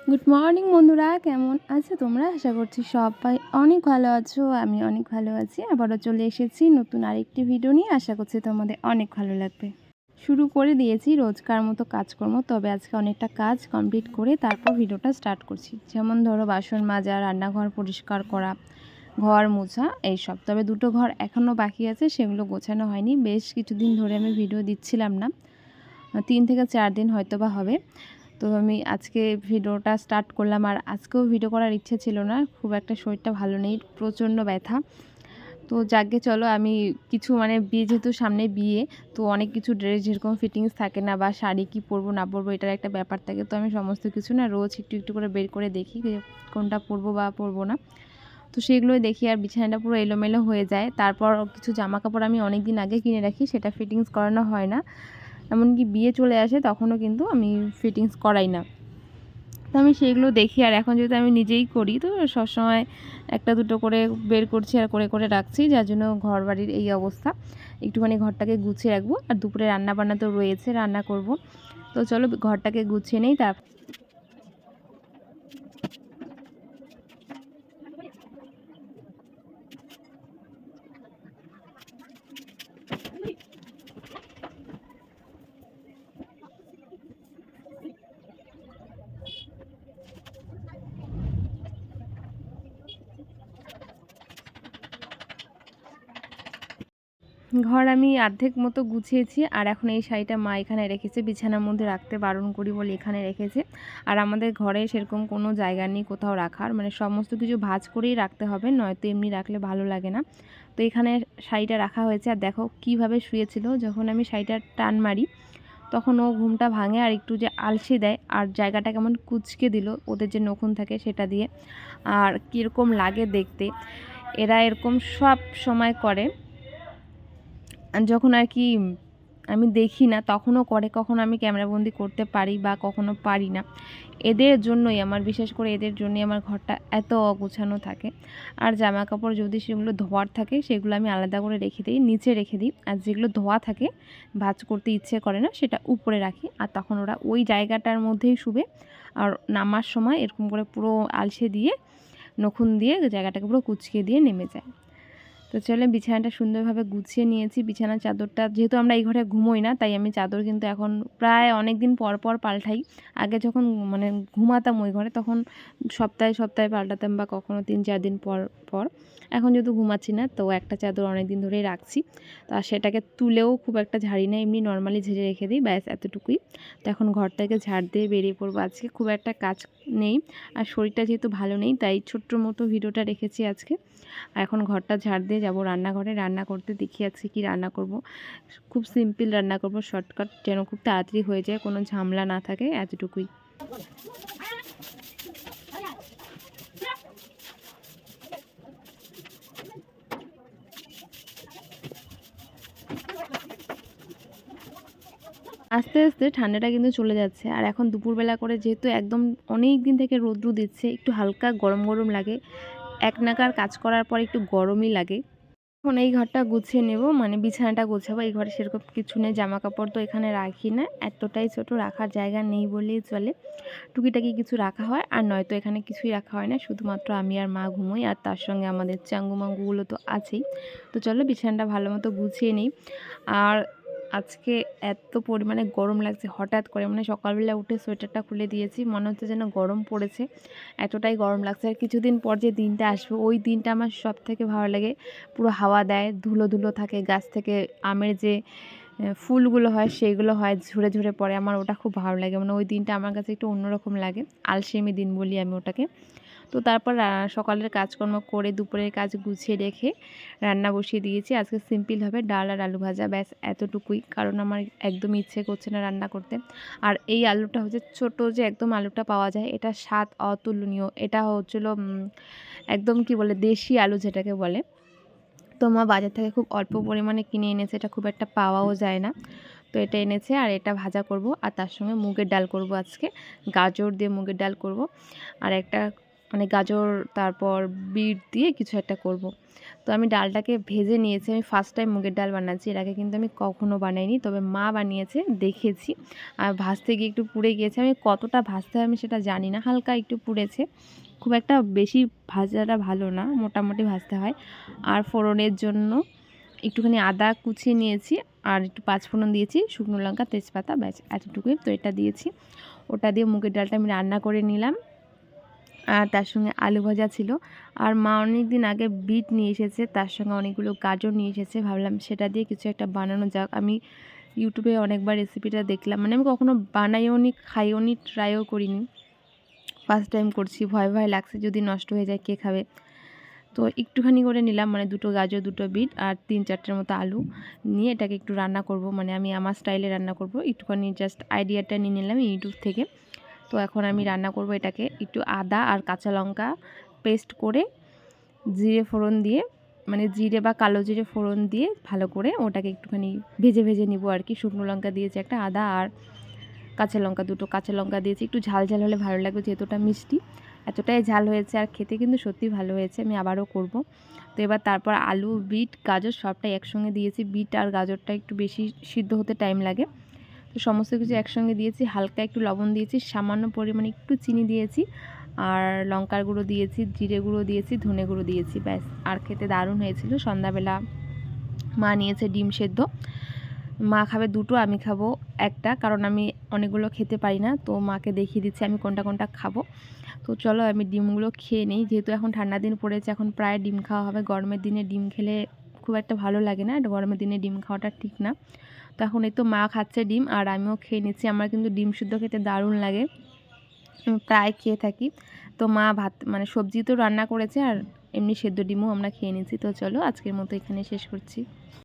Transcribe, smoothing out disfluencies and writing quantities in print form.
Good morning বন্ধুরা, কেমন আছো তোমরা? আশা করছি সবাই অনেক ভালো আছো। আমি অনেক ভালো আছি। আবারও চলে এসেছি নতুন আরেকটি ভিডিও নিয়ে। আশা করছি তোমাদের অনেক ভালো লাগবে। শুরু করে দিয়েছি রোজকার মতো কাজকর্ম, তবে আজকে অনেকটা কাজ কমপ্লিট করে তারপর ভিডিওটা স্টার্ট করছি। যেমন ধরো বাসন মাজা, রান্নাঘর পরিষ্কার করা, ঘর মোছা এইসব। তবে দুটো ঘর এখনও বাকি আছে, সেগুলো গোছানো হয়নি। বেশ কিছুদিন ধরে আমি ভিডিও দিচ্ছিলাম না, 3 থেকে 4 দিন হয়তো বা হবে। তো আমি আজকে ভিডিওটা স্টার্ট করলাম। আর আজকেও ভিডিও করার ইচ্ছে ছিল না, খুব একটা শরীরটা ভালো নেই, প্রচণ্ড ব্যথা। তো যাকে চলো আমি কিছু বিয়ে, যেহেতু সামনে বিয়ে, তো অনেক কিছু ড্রেস যেরকম ফিটিংস থাকে না, বা শাড়ি কি পরবো না পরবো এটার একটা ব্যাপার থাকে। তো আমি সমস্ত কিছু না রোজ একটু একটু করে বের করে দেখি যে কোনটা পরবো বা পরবো না। তো সেগুলোই দেখি, আর বিছানাটা পুরো এলোমেলো হয়ে যায়। তারপর কিছু জামা কাপড় আমি অনেক দিন আগে কিনে রাখি, সেটা ফিটিংস করানো হয় না। এমনকি বিয়ে চলে আসে তখনও কিন্তু আমি ফিটিংস করাই না। তো আমি সেগুলো দেখি, আর এখন যেহেতু আমি নিজেই করি, তো সবসময় একটা দুটো করে বের করছি আর করে করে রাখছি, যার জন্য ঘর বাড়ির এই অবস্থা। একটুখানি ঘরটাকে গুছিয়ে রাখবো, আর দুপুরে রান্না বান্না তো রয়েছে, রান্না করব। তো চলো ঘরটাকে গুছিয়ে নেই। তারপর ঘর আমি অর্ধেক মতো গুছিয়েছি, আর এখন এই শাড়িটা মা এখানে রেখেছে, বিছানার মধ্যে রাখতে বারণ করি বলে এখানে রেখেছে। আর আমাদের ঘরে সেরকম কোনো জায়গা নেই কোথাও রাখার, সমস্ত কিছু ভাঁজ করেই রাখতে হবে, নয়তো এমনি রাখলে ভালো লাগে না। তো এখানে শাড়িটা রাখা হয়েছে, আর দেখো কিভাবে শুয়েছিল। যখন আমি শাড়িটা টান মারি তখন ও ঘুমটা ভাঙে, আর একটু যে আলসে দেয়, আর জায়গাটা কেমন কুঁচকে দিল ওদের যে নখুন থাকে সেটা দিয়ে। আর কীরকম লাগে দেখতে, এরা এরকম সব সময় করে। যখন আর কি আমি দেখি না তখনও করে, কখনো আমি ক্যামেরাবন্দি করতে পারি বা কখনো পারি না। এদের জন্যই আমার, বিশেষ করে এদের জন্যই আমার ঘরটা এত অগোছানো থাকে। আর জামা কাপড় যদি সেগুলো ধোয়ার থাকে সেগুলো আমি আলাদা করে রেখে দিই, নিচে রেখে দিই। আর যেগুলো ধোয়া থাকে, ভাঁজ করতে ইচ্ছে করে না, সেটা উপরে রাখি। আর তখন ওরা ওই জায়গাটার মধ্যেই শুবে। আর নামার সময় এরকম করে পুরো আলসে দিয়ে, নখুন দিয়ে জায়গাটাকে পুরো কুচকে দিয়ে নেমে যায়। তো চলে বিছানাটা সুন্দরভাবে গুছিয়ে নিয়েছি। বিছানার চাদরটা, যেহেতু আমরা এই ঘরে ঘুমোই না, তাই আমি চাদর কিন্তু এখন প্রায় অনেক দিন পর পর পাল্টাই। আগে যখন ঘুমাতাম ওই ঘরে, তখন সপ্তাহে সপ্তাহে পাল্টাতাম, বা কখনো 3-4 দিন পর পর। এখন যেহেতু ঘুমাচ্ছি না, তো একটা চাদর অনেক দিন ধরেই রাখছি। তা সেটাকে তুলেও খুব একটা ঝাড়ি না, এমনি নর্মালি ঝেড়ে রেখে দিই, ব্যাস এতটুকুই। তো এখন ঘরটাকে ঝাড় দিয়ে বেরিয়ে পড়বো। আজকে খুব একটা কাজ নেই, আর শরীরটা যেহেতু ভালো নেই, তাই ছোট্ট মতো ভিডিওটা রেখেছি আজকে। আর এখন ঘরটা ঝাড় দিয়ে যাব রান্নাঘরে, রান্না করতে। দেখি আজকে কি রান্না করব। খুব সিম্পল রান্না করব, শর্টকাট, যেন খুব তাড়াতাড়ি হয়ে যায়, কোনো ঝামেলা না থাকে, এতটুকুই। আস্তে আস্তে ঠান্ডাটা কিন্তু চলে যাচ্ছে, আর এখন দুপুরবেলা করে যেহেতু একদম অনেক দিন থেকে রৌদ্র দিচ্ছে, একটু হালকা গরম গরম লাগে। এক নাগার কাজ করার পর একটু গরমই লাগে। এখন এই ঘরটা গুছিয়ে নেব, বিছানাটা গোছাবো। এই ঘরে সেরকম কিছু নেই, জামা কাপড় তো এখানে রাখি না, এতটাই ছোট, রাখার জায়গা নেই বললেই চলে। টুকিটাকি কিছু রাখা হয়, আর নয়তো এখানে কিছুই রাখা হয় না, শুধুমাত্র আমি আর মা ঘুমোই, আর তার সঙ্গে আমাদের চাঙ্গু মাঙ্গুগুলো তো আছেই। তো চলো বিছানাটা ভালো মতো গুছিয়ে নিই। আর আজকে এত পরিমাণে গরম লাগছে হঠাৎ করে, সকালবেলা উঠে সোয়েটারটা খুলে দিয়েছি, মনে হচ্ছে যেন গরম পড়েছে, এতটাই গরম লাগছে। আর কিছুদিন পর যে দিনটা আসবে, ওই দিনটা আমার সব থেকে ভালো লাগে। পুরো হাওয়া দেয়, ধুলো ধুলো থাকে, গাছ থেকে আমের যে ফুলগুলো হয় সেগুলো হয়, ঝরে ঝরে পড়ে, আমার ওটা খুব ভালো লাগে। ওই দিনটা আমার কাছে একটু অন্যরকম লাগে, আলসেমি দিন বলি আমি ওটাকে। তো তারপর সকালের কাজকর্ম করে দুপুরের কাজ গুছিয়ে রেখে রান্না বসিয়ে দিয়েছি। আজকে সিম্পল হবে, ডাল আর আলু ভাজা, ব্যাস এতটুকুই, কারণ আমার একদমই ইচ্ছে করছে না রান্না করতে। আর এই আলুটা হচ্ছে ছোট, যে একদম আলুটা পাওয়া যায়, এটা স্বাদ অতুলনীয়। এটা হচ্ছিল একদম কি বলে, দেশি আলু যেটাকে বলে। তো মা বাজার থেকে খুব অল্প পরিমাণে কিনে এনেছে, এটা খুব একটা পাওয়াও যায় না। তো এটা এনেছে, আর এটা ভাজা করব, আর তার সঙ্গে মুগের ডাল করব আজকে, গাজর দিয়ে মুগের ডাল করব। আর একটা মানে গাজর তারপর বিট দিয়ে কিছু একটা করব। তো আমি ডালটাকে ভেজে নিয়েছি। আমি ফার্স্ট টাইম মুগের ডাল বানাচ্ছি, এর আগে কিন্তু আমি কখনো বানাইনি, তবে মা বানিয়েছে দেখেছি। আর ভাজতে গিয়ে একটু পুড়ে গিয়েছে, আমি কতটা ভাজতে হয় আমি সেটা জানি না, হালকা একটু পুড়েছে, খুব একটা বেশি ভাজাটা ভালো না, মোটামুটি ভাজতে হয়। আর ফোড়নের জন্য একটুখানি আদা কুচিয়ে নিয়েছি, আর একটু পাঁচফোড়ন দিয়েছি, শুকনো লঙ্কা, তেজপাতা, ব্যাস এতটুকুই। তো এটা দিয়েছি, ওটা দিয়ে মুগের ডালটা আমি রান্না করে নিলাম। আর তার সঙ্গে আলু ভাজা ছিল। আর মা অনেক দিন আগে বিট নিয়ে এসেছে, তার সঙ্গে অনেকগুলো গাজর নিয়ে এসেছে, ভাবলাম সেটা দিয়ে কিছু একটা বানানো যাক। আমি ইউটিউবে অনেকবার রেসিপিটা দেখলাম, মানে আমি কখনো বানাইও নি, খাইও নি, ট্রাইও করিনি, ফার্স্ট টাইম করছি, ভয় ভয় লাগছে যদি নষ্ট হয়ে যায় কে খাবে। তো একটুখানি করে নিলাম, মানে দুটো গাজর, দুটো বিট আর 3-4টের মতো আলু নিয়ে এটাকে একটু রান্না করব, মানে আমি আমার স্টাইলে রান্না করব। একটুখানি জাস্ট আইডিয়াটা নিয়ে নিলাম ইউটিউব থেকে। তো এখন আমি রান্না করব এটাকে, একটু আদা আর কাঁচা লঙ্কা পেস্ট করে জিরে ফোড়ন দিয়ে, মানে জিরে বা কালো জিরে ফোড়ন দিয়ে ভালো করে ওটাকে একটুখানি ভেজে ভেজে নিব আর কি। শুকনো লঙ্কা দিয়েছি একটা, আদা আর কাঁচা লঙ্কা, দুটো কাঁচা লঙ্কা দিয়েছি। একটু ঝাল ঝাল হলে ভালো লাগবে, যেহেতু ওটা মিষ্টি, এতটাই ঝাল হয়েছে, আর খেতে কিন্তু সত্যি ভালো হয়েছে, আমি আবারও করব। তো এবার তারপর আলু, বিট, গাজর সবটাই একসঙ্গে দিয়েছি। বিট আর গাজরটা একটু বেশি সিদ্ধ হতে টাইম লাগে, তো সমস্ত কিছু একসঙ্গে দিয়েছি। হালকা একটু লবণ দিয়েছি, সামান্য পরিমাণে একটু চিনি দিয়েছি, আর লঙ্কার গুঁড়ো দিয়েছি, জিরে গুঁড়ো দিয়েছি, ধনে গুঁড়ো দিয়েছি, ব্যাস। আর খেতে দারুণ হয়েছিল। সন্ধ্যাবেলা মা নিয়েছে ডিম সেদ্ধ, মা খাবে দুটো, আমি খাবো একটা, কারণ আমি অনেকগুলো খেতে পারি না, তো মাকে দেখিয়ে দিচ্ছি আমি কোনটা কোনটা খাবো। তো চলো আমি ডিমগুলো খেয়ে নিই, যেহেতু এখন ঠান্ডা দিন পড়েছে, এখন প্রায় ডিম খাওয়া হবে। গরমের দিনে ডিম খেলে খুব একটা ভালো লাগে না, গরমের দিনে ডিম খাওয়াটা ঠিক না। তো এখন এই তো মা খাচ্ছে ডিম, আর আমিও খেয়ে নিচ্ছি। আমার কিন্তু ডিম সিদ্ধ খেতে দারুণ লাগে, আমি প্রায় খেয়ে থাকি। তো মা ভাত মানে সবজি তো রান্না করেছে, আর এমনি সেদ্ধ ডিমও আমরা খেয়ে নিচ্ছি। তো চলো আজকের মতো এখানে শেষ করছি।